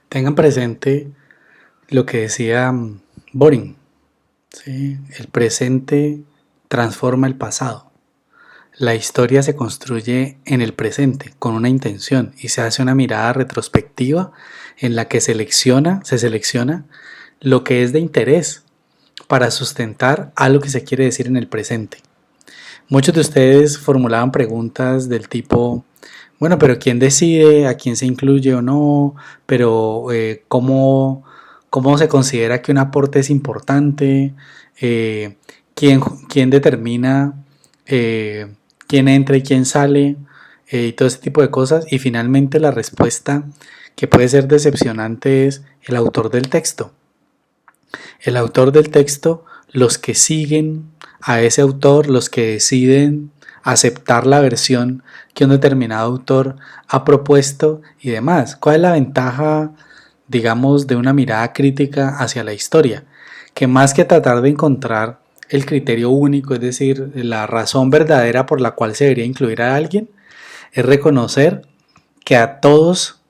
Tengan presente lo que decía Boring, ¿sí? El presente transforma el pasado. La historia se construye en el presente con una intención y se hace una mirada retrospectiva en la que se selecciona lo que es de interés para sustentar algo que se quiere decir en el presente. Muchos de ustedes formulaban preguntas del tipo, bueno, pero ¿quién decide a quién se incluye o no? Pero ¿cómo se considera que un aporte es importante? Eh, ¿quién, quién determina eh, quién entra y quién sale? Y todo ese tipo de cosas. Y finalmente la respuesta que puede ser decepcionante es el autor del texto. El autor del texto, los que siguen a ese autor, los que deciden aceptar la versión que un determinado autor ha propuesto y demás. ¿Cuál es la ventaja, digamos, de una mirada crítica hacia la historia? Que más que tratar de encontrar el criterio único, es decir, la razón verdadera por la cual se debería incluir a alguien, es reconocer que a todos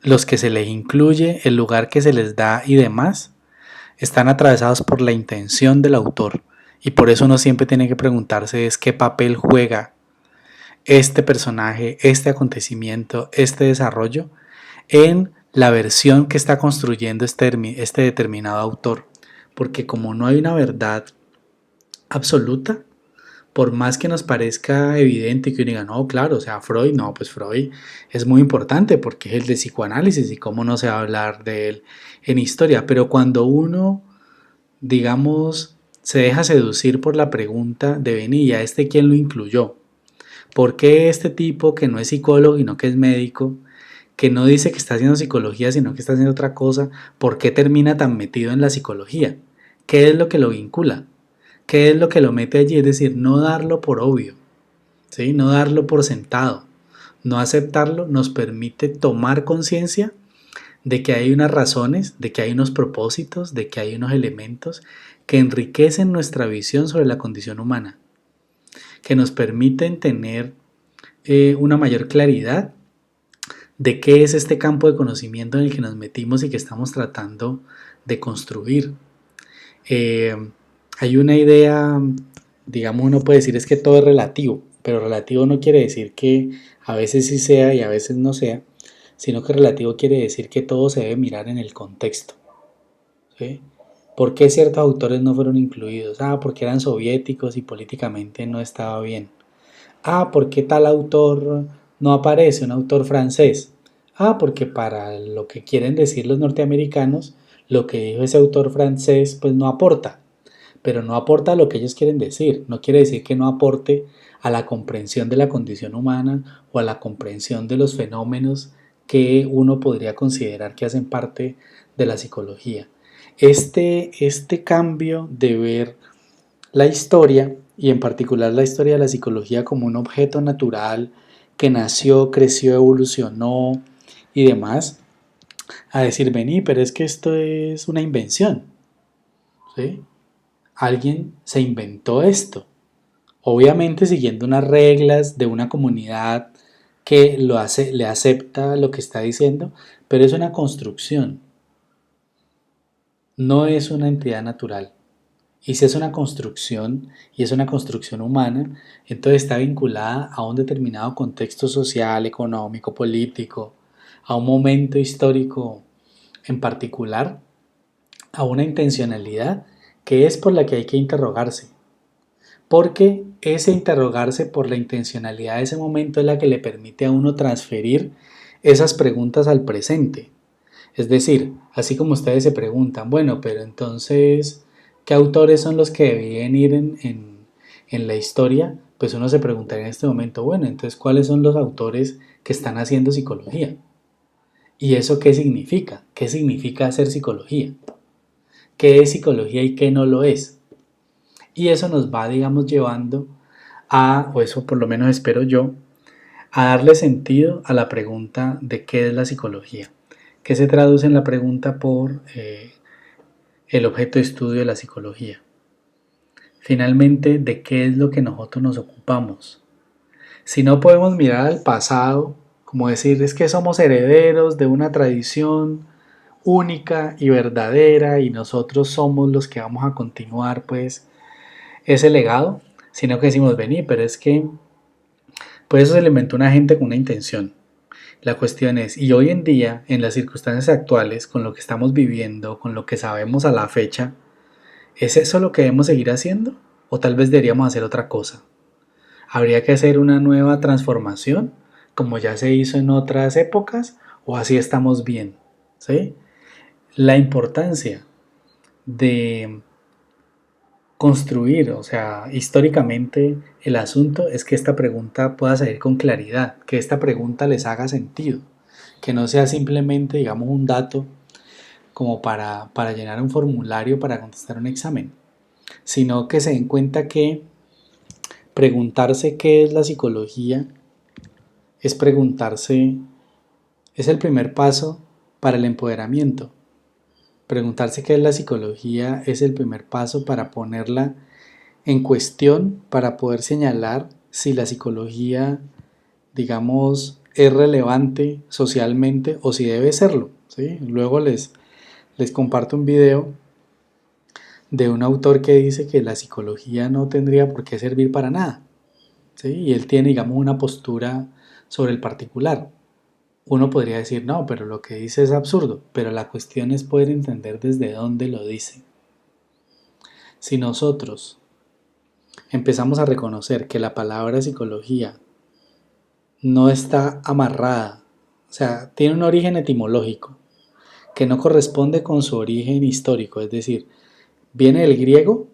los que se les incluye, el lugar que se les da y demás, están atravesados por la intención del autor. Y por eso uno siempre tiene que preguntarse es qué papel juega este personaje, este acontecimiento, este desarrollo en la versión que está construyendo este determinado autor. Porque como no hay una verdad absoluta, por más que nos parezca evidente que uno diga, no, claro, o sea, Freud, no, pues Freud es muy importante porque es el de psicoanálisis y cómo no se va a hablar de él en historia, pero cuando uno, digamos, se deja seducir por la pregunta de venir, ¿y a este quién lo incluyó? ¿Por qué este tipo que no es psicólogo y no que es médico, que no dice que está haciendo psicología, sino que está haciendo otra cosa, por qué termina tan metido en la psicología? ¿Qué es lo que lo vincula? ¿Qué es lo que lo mete allí? Es decir, no darlo por obvio, ¿sí? No darlo por sentado, no aceptarlo nos permite tomar conciencia de que hay unas razones, de que hay unos propósitos, de que hay unos elementos que enriquecen nuestra visión sobre la condición humana, que nos permiten tener una mayor claridad de qué es este campo de conocimiento en el que nos metimos y que estamos tratando de construir. Eh, Hay una idea, digamos, uno puede decir es que todo es relativo, pero relativo no quiere decir que a veces sí sea y a veces no sea, sino que relativo quiere decir que todo se debe mirar en el contexto, ¿sí? ¿Por qué ciertos autores no fueron incluidos? Ah, porque eran soviéticos y políticamente no estaba bien. Ah, ¿por qué tal autor no aparece? Un autor francés. Ah, porque para lo que quieren decir los norteamericanos, lo que dijo ese autor francés pues no aporta, pero no aporta a lo que ellos quieren decir. No quiere decir que no aporte a la comprensión de la condición humana o a la comprensión de los fenómenos que uno podría considerar que hacen parte de la psicología. Este cambio de ver la historia, y en particular la historia de la psicología como un objeto natural que nació, creció, evolucionó y demás, a decir, vení, pero es que esto es una invención, ¿sí? Alguien se inventó esto, obviamente siguiendo unas reglas de una comunidad que le acepta lo que está diciendo, pero es una construcción, no es una entidad natural. Y si es una construcción y es una construcción humana, entonces está vinculada a un determinado contexto social, económico, político, a un momento histórico en particular, a una intencionalidad que es por la que hay que interrogarse. Porque ese interrogarse por la intencionalidad de ese momento es la que le permite a uno transferir esas preguntas al presente. Es decir, así como ustedes se preguntan, bueno, pero entonces, ¿qué autores son los que deberían ir en la historia? Pues uno se preguntaría en este momento, bueno, entonces, ¿cuáles son los autores que están haciendo psicología? ¿Y eso qué significa? ¿Qué significa hacer psicología? ¿Qué es psicología y qué no lo es? Y eso nos va, digamos, llevando a, o eso por lo menos espero yo, a darle sentido a la pregunta de qué es la psicología, que se traduce en la pregunta por el objeto de estudio de la psicología. Finalmente, ¿de qué es lo que nosotros nos ocupamos? Si no podemos mirar al pasado, como decir, es que somos herederos de una tradición, única y verdadera y nosotros somos los que vamos a continuar pues ese legado, sino que decimos, vení, pero es que pues eso se le inventó una gente con una intención. La cuestión es, y hoy en día, en las circunstancias actuales, con lo que estamos viviendo, con lo que sabemos a la fecha, ¿es eso lo que debemos seguir haciendo? ¿O tal vez deberíamos hacer otra cosa? ¿Habría que hacer una nueva transformación, como ya se hizo en otras épocas? ¿O así estamos bien? ¿Sí? La importancia de construir, o sea, históricamente el asunto es que esta pregunta pueda salir con claridad, que esta pregunta les haga sentido, que no sea simplemente, digamos, un dato como para llenar un formulario para contestar un examen, sino que se den cuenta que preguntarse qué es la psicología es preguntarse, es el primer paso para el empoderamiento. Preguntarse qué es la psicología es el primer paso para ponerla en cuestión, para poder señalar si la psicología, digamos, es relevante socialmente o si debe serlo. ¿Sí? Luego les comparto un video de un autor que dice que la psicología no tendría por qué servir para nada. ¿Sí? Y él tiene, digamos, una postura sobre el particular. Uno podría decir, no, pero lo que dice es absurdo, pero la cuestión es poder entender desde dónde lo dice. Si nosotros empezamos a reconocer que la palabra psicología no está amarrada, o sea, tiene un origen etimológico que no corresponde con su origen histórico, es decir, viene del griego,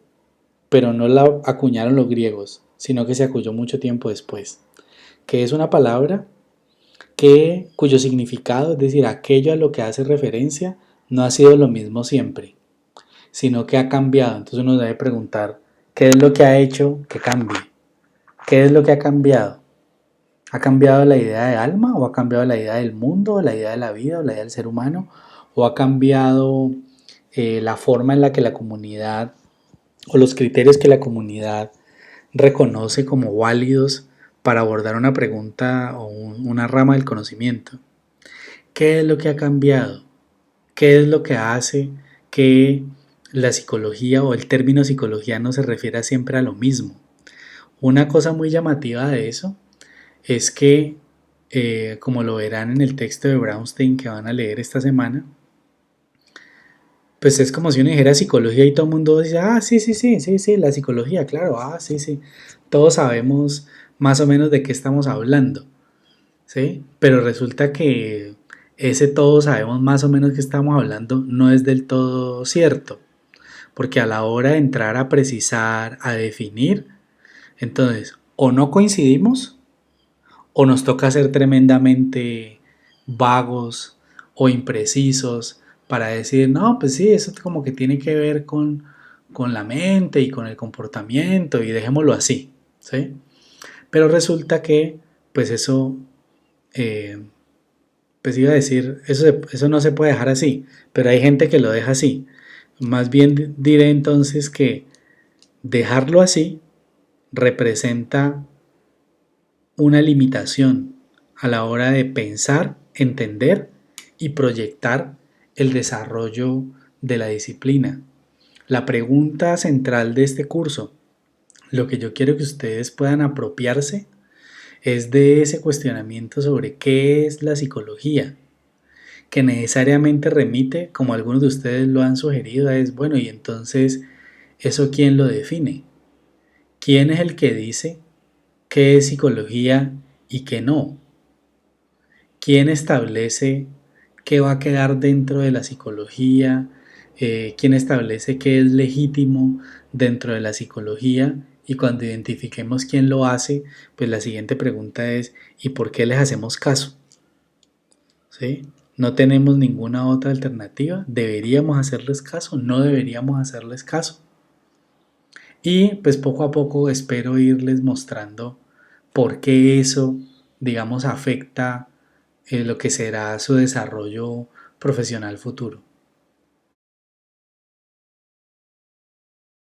pero no la acuñaron los griegos, sino que se acuñó mucho tiempo después, que es una palabra cuyo significado, es decir, aquello a lo que hace referencia, no ha sido lo mismo siempre, sino que ha cambiado. Entonces uno debe preguntar, ¿qué es lo que ha hecho que cambie? ¿Qué es lo que ha cambiado? ¿Ha cambiado la idea de alma o ha cambiado la idea del mundo, o la idea de la vida o la idea del ser humano? ¿O ha cambiado la forma en la que la comunidad o los criterios que la comunidad reconoce como válidos para abordar una pregunta o una rama del conocimiento? ¿Qué es lo que ha cambiado? ¿Qué es lo que hace que la psicología o el término psicología no se refiera siempre a lo mismo? Una cosa muy llamativa de eso es que, como lo verán en el texto de Brownstein que van a leer esta semana, pues es como si uno dijera psicología y todo el mundo dice, ah, sí, sí, sí, sí, sí, la psicología, claro, ah, sí, sí, todos sabemos más o menos de qué estamos hablando, ¿sí? Pero resulta que ese todos sabemos más o menos que estamos hablando no es del todo cierto, porque a la hora de entrar a precisar, a definir, entonces o no coincidimos o nos toca ser tremendamente vagos o imprecisos para decir, no, pues sí, eso como que tiene que ver con la mente y con el comportamiento y dejémoslo así, ¿sí? Pero resulta que, pues eso, eh, pues iba a decir, eso no se puede dejar así, pero hay gente que lo deja así. Más bien diré entonces que dejarlo así representa una limitación a la hora de pensar, entender y proyectar el desarrollo de la disciplina. La pregunta central de este curso, lo que yo quiero que ustedes puedan apropiarse, es de ese cuestionamiento sobre qué es la psicología, que necesariamente remite, como algunos de ustedes lo han sugerido, es, bueno, y entonces, ¿eso quién lo define? ¿Quién es el que dice qué es psicología y qué no? ¿Quién establece qué va a quedar dentro de la psicología? ¿Quién establece qué es legítimo dentro de la psicología? Y cuando identifiquemos quién lo hace, pues la siguiente pregunta es, ¿y por qué les hacemos caso? ¿Sí? No tenemos ninguna otra alternativa. ¿Deberíamos hacerles caso? ¿No deberíamos hacerles caso? Y pues poco a poco espero irles mostrando por qué eso, digamos, afecta lo que será su desarrollo profesional futuro.